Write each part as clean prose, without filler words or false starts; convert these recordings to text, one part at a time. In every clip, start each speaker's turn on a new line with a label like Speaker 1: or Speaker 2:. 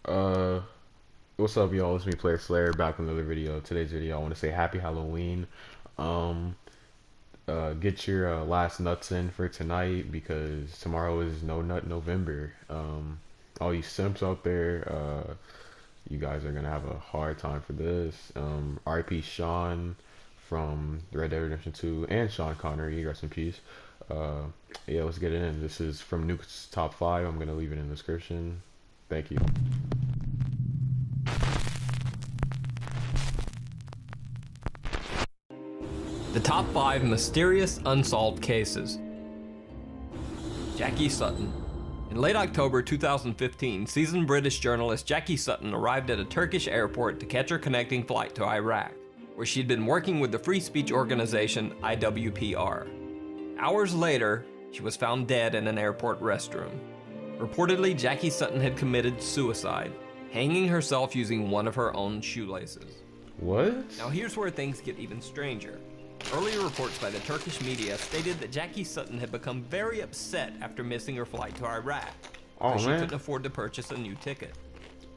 Speaker 1: Uh, what's up, y'all? It's me, Player Slayer, back with another video. Today's video, I want to say Happy Halloween. Um, get your last nuts in for tonight because tomorrow is No Nut November. All you simps out there, you guys are gonna have a hard time for this. RP Sean from Red Dead Redemption 2 and Sean Connery, rest in peace. Uh, yeah, let's get it in. This is from Nuke's Top 5. I'm gonna leave it in the description. Thank you.
Speaker 2: The top 5 mysterious unsolved cases. Jackie Sutton. In late October 2015, seasoned British journalist Jackie Sutton arrived at a Turkish airport to catch her connecting flight to Iraq, where she'd been working with the free speech organization IWPR. Hours later, she was found dead in an airport restroom. Reportedly, Jackie Sutton had committed suicide, hanging herself using one of her own shoelaces.
Speaker 1: What?
Speaker 2: Now here's where things get even stranger. Earlier reports by the Turkish media stated that Jackie Sutton had become very upset after missing her flight to Iraq, because she couldn't afford to purchase a new ticket.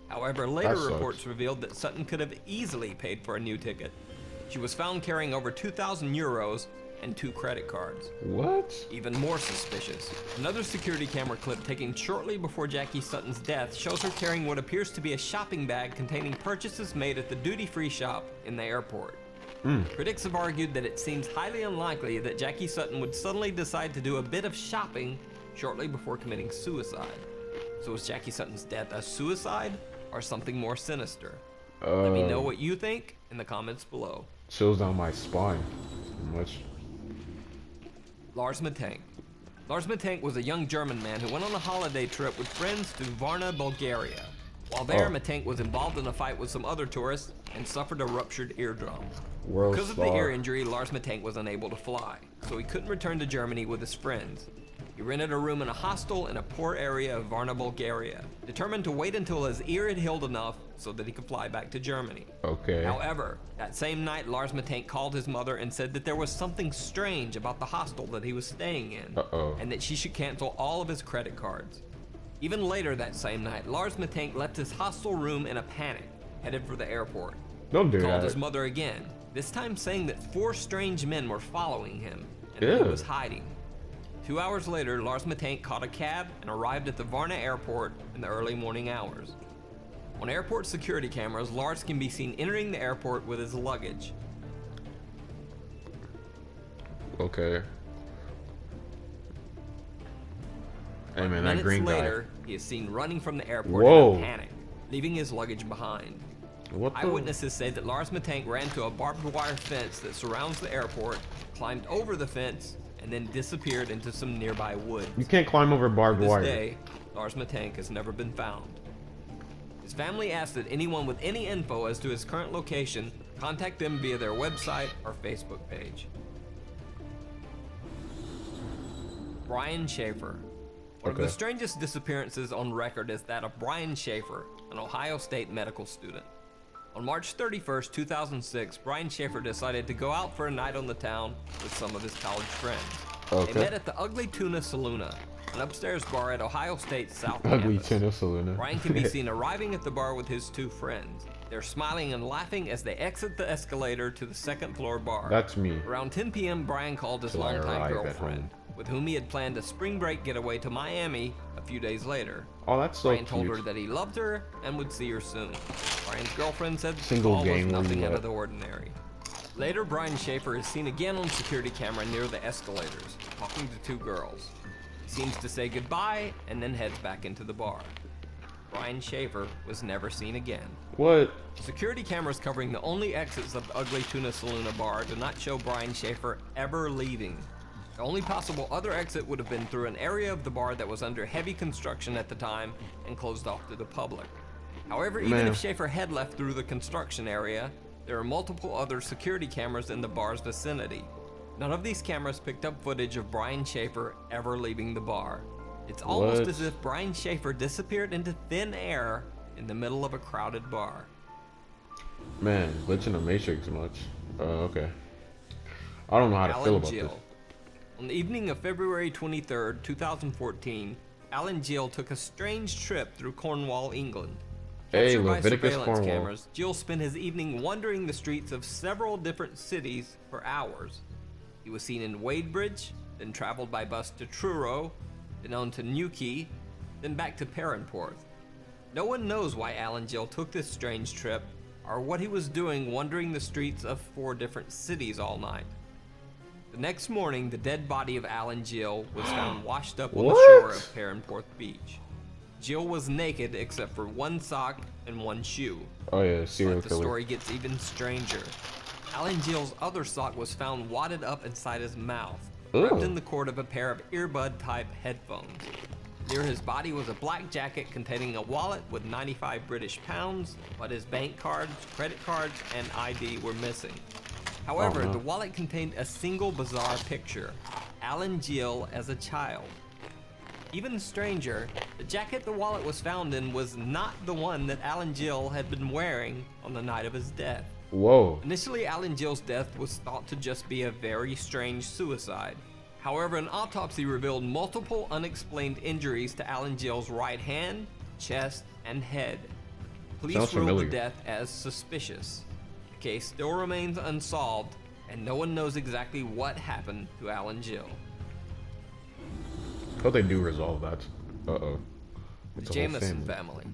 Speaker 2: However, later reports revealed that Sutton could have easily paid for a new ticket. She was found carrying over 2,000 euros and 2 credit cards.
Speaker 1: What?
Speaker 2: Even more suspicious, another security camera clip taken shortly before Jackie Sutton's death shows her carrying what appears to be a shopping bag containing purchases made at the duty-free shop in the airport. Critics have argued that it seems highly unlikely that Jackie Sutton would suddenly decide to do a bit of shopping shortly before committing suicide. So is Jackie Sutton's death a suicide or something more sinister? Let me know what you think in the comments below.
Speaker 1: Chills down my spine. Much.
Speaker 2: Lars Matank. Lars Matank was a young German man who went on a holiday trip with friends to Varna, Bulgaria. While there, Matank was involved in a fight with some other tourists and suffered a ruptured eardrum. Because of the ear injury, Lars Matank was unable to fly, so he couldn't return to Germany with his friends. He rented a room in a hostel in a poor area of Varna, Bulgaria, determined to wait until his ear had healed enough so that he could fly back to Germany.
Speaker 1: Okay.
Speaker 2: However, that same night, Lars Matank called his mother and said that there was something strange about the hostel that he was staying in, and that she should cancel all of his credit cards. Even later that same night, Lars Matank left his hostel room in a panic, headed for the airport.
Speaker 1: Don't do
Speaker 2: He
Speaker 1: that.
Speaker 2: called his mother again, this time saying that 4 strange men were following him and that he was hiding. 2 hours later, Lars Matank caught a cab and arrived at the Varna airport in the early morning hours. On airport security cameras, Lars can be seen entering the airport with his luggage.
Speaker 1: Okay. Hey man, that
Speaker 2: Minutes
Speaker 1: green
Speaker 2: later,
Speaker 1: guy.
Speaker 2: he is seen running from the airport
Speaker 1: Whoa.
Speaker 2: in a panic, leaving his luggage behind.
Speaker 1: What the?
Speaker 2: Eyewitnesses say that Lars Matank ran to a barbed wire fence that surrounds the airport, climbed over the fence, and then disappeared into some nearby woods.
Speaker 1: You can't climb over barbed
Speaker 2: To
Speaker 1: wire.
Speaker 2: this day, Lars Matank has never been found. His family asks that anyone with any info as to his current location contact them via their website or Facebook page. Brian Schaefer. One of the strangest disappearances on record is that of Brian Schaefer, an Ohio State medical student. On March 31st, 2006, Brian Schaefer decided to go out for a night on the town with some of his college friends. They met at the Ugly Tuna Saloona, an upstairs bar at Ohio State's South
Speaker 1: Ugly
Speaker 2: Campus.
Speaker 1: Tuna Saloona.
Speaker 2: Brian can be seen arriving at the bar with his 2 friends. They're smiling and laughing as they exit the escalator to the 2nd floor bar.
Speaker 1: That's me.
Speaker 2: Around 10 p.m., Brian called his longtime girlfriend, with whom he had planned a spring break getaway to Miami a few days later.
Speaker 1: Oh, that's so
Speaker 2: Brian
Speaker 1: cute.
Speaker 2: told her that he loved her and would see her soon. Brian's girlfriend said the
Speaker 1: Single
Speaker 2: call was
Speaker 1: game
Speaker 2: nothing out
Speaker 1: roulette.
Speaker 2: of the ordinary. Later, Brian Schaefer is seen again on security camera near the escalators, talking to 2 girls. He seems to say goodbye and then heads back into the bar. Brian Schaefer was never seen again.
Speaker 1: What?
Speaker 2: Security cameras covering the only exits of the Ugly Tuna Saloona bar do not show Brian Schaefer ever leaving. The only possible other exit would have been through an area of the bar that was under heavy construction at the time and closed off to the public. However, even if Schaefer had left through the construction area, there are multiple other security cameras in the bar's vicinity. None of these cameras picked up footage of Brian Schaefer ever leaving the bar. It's almost as if Brian Schaefer disappeared into thin air in the middle of a crowded bar.
Speaker 1: Man, glitch in the Matrix much. Okay. I don't know how to feel about this.
Speaker 2: On the evening of February 23rd, 2014, Alan Gill took a strange trip through Cornwall, England.
Speaker 1: Hey,
Speaker 2: Captured by
Speaker 1: Leviticus
Speaker 2: surveillance
Speaker 1: Cornwall.
Speaker 2: cameras, Jill spent his evening wandering the streets of several different cities for hours. He was seen in Wadebridge, then traveled by bus to Truro, then on to Newquay, then back to Perranporth. No one knows why Alan Jill took this strange trip, or what he was doing wandering the streets of 4 different cities all night. The next morning, the dead body of Alan Jill was found washed up on the shore of Perranporth Beach. Jill was naked except for one sock and one shoe.
Speaker 1: Oh yeah, serial
Speaker 2: But the
Speaker 1: killer.
Speaker 2: story gets even stranger. Alan Jill's other sock was found wadded up inside his mouth, wrapped in the cord of a pair of earbud-type headphones. Near his body was a black jacket containing a wallet with 95 British pounds, but his bank cards, credit cards, and ID were missing. However, the wallet contained a single bizarre picture: Alan Jill as a child. Even stranger, the jacket the wallet was found in was not the one that Alan Jill had been wearing on the night of his death.
Speaker 1: Whoa.
Speaker 2: Initially, Alan Jill's death was thought to just be a very strange suicide. However, an autopsy revealed multiple unexplained injuries to Alan Jill's right hand, chest, and head. Police
Speaker 1: Sounds
Speaker 2: ruled
Speaker 1: familiar.
Speaker 2: the death as suspicious. The case still remains unsolved, and no one knows exactly what happened to Alan Jill.
Speaker 1: Hope they do resolve that. Uh-oh.
Speaker 2: The
Speaker 1: It's a whole
Speaker 2: Jameson family.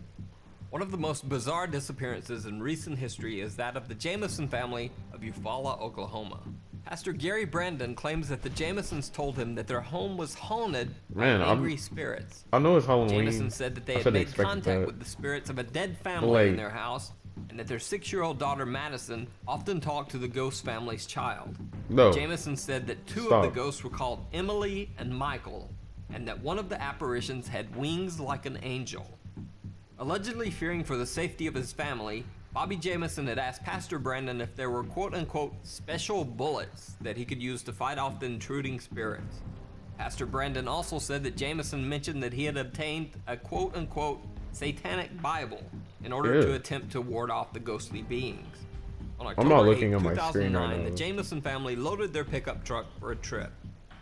Speaker 2: One of the most bizarre disappearances in recent history is that of the Jameson family of Eufaula, Oklahoma. Pastor Gary Brandon claims that the Jamesons told him that their home was haunted by
Speaker 1: Man,
Speaker 2: angry spirits.
Speaker 1: I know it's Halloween.
Speaker 2: Jameson said that they
Speaker 1: I
Speaker 2: had
Speaker 1: said
Speaker 2: made
Speaker 1: expected
Speaker 2: contact
Speaker 1: that.
Speaker 2: with the spirits of a dead family
Speaker 1: Like-
Speaker 2: in their house, and that their 6-year-old daughter Madison often talked to the ghost family's child.
Speaker 1: No.
Speaker 2: Jameson said that 2 of
Speaker 1: Stop.
Speaker 2: the ghosts were called Emily and Michael, and that one of the apparitions had wings like an angel. Allegedly fearing for the safety of his family, Bobby Jameson had asked Pastor Brandon if there were quote-unquote special bullets that he could use to fight off the intruding spirits. Pastor Brandon also said that Jameson mentioned that he had obtained a quote-unquote satanic Bible in order
Speaker 1: Ew.
Speaker 2: to attempt to ward off the ghostly beings. On
Speaker 1: I'm
Speaker 2: October
Speaker 1: not
Speaker 2: 8,
Speaker 1: looking at my screen right
Speaker 2: 2009,
Speaker 1: now.
Speaker 2: the Jameson family loaded their pickup truck for a trip.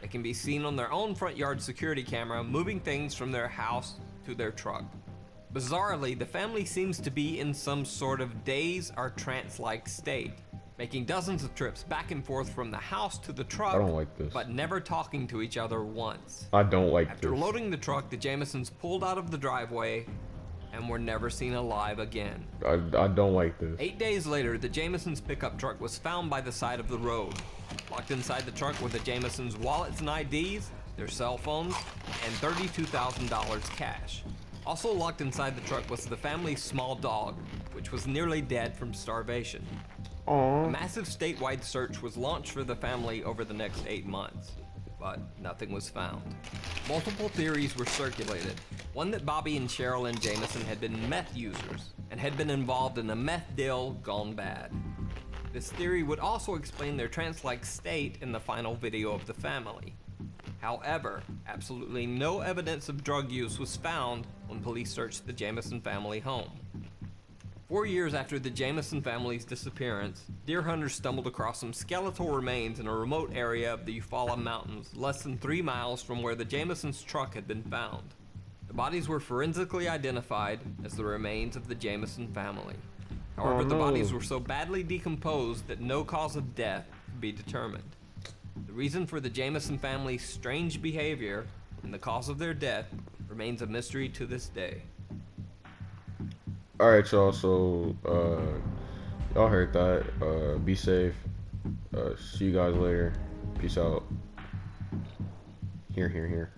Speaker 2: They can be seen on their own front yard security camera moving things from their house to their truck. Bizarrely, the family seems to be in some sort of daze or trance-like state, making dozens of trips back and forth from the house to the truck,
Speaker 1: I don't like this.
Speaker 2: but never talking to each other once.
Speaker 1: I don't like
Speaker 2: After
Speaker 1: this.
Speaker 2: loading the truck, the Jamesons pulled out of the driveway and were never seen alive again.
Speaker 1: I don't like this.
Speaker 2: 8 days later, the Jamesons' pickup truck was found by the side of the road. Locked inside the truck were the Jamesons' wallets and IDs, their cell phones, and $32,000 cash. Also locked inside the truck was the family's small dog, which was nearly dead from starvation. A
Speaker 1: Aww.
Speaker 2: massive statewide search was launched for the family over the next 8 months, but nothing was found. Multiple theories were circulated. One that Bobby and Sherilyn Jameson had been meth users and had been involved in a meth deal gone bad. This theory would also explain their trance-like state in the final video of the family. However, absolutely no evidence of drug use was found when police searched the Jameson family home. 4 years after the Jameson family's disappearance, deer hunters stumbled across some skeletal remains in a remote area of the Eufaula Mountains, less than 3 miles from where the Jamesons' truck had been found. The bodies were forensically identified as the remains of the Jameson family. However, the bodies were so badly decomposed that no cause of death could be determined. The reason for the Jameson family's strange behavior and the cause of their death remains a mystery to this day.
Speaker 1: Alright, y'all, so, y'all heard that. Be safe. See you guys later. Peace out. Here.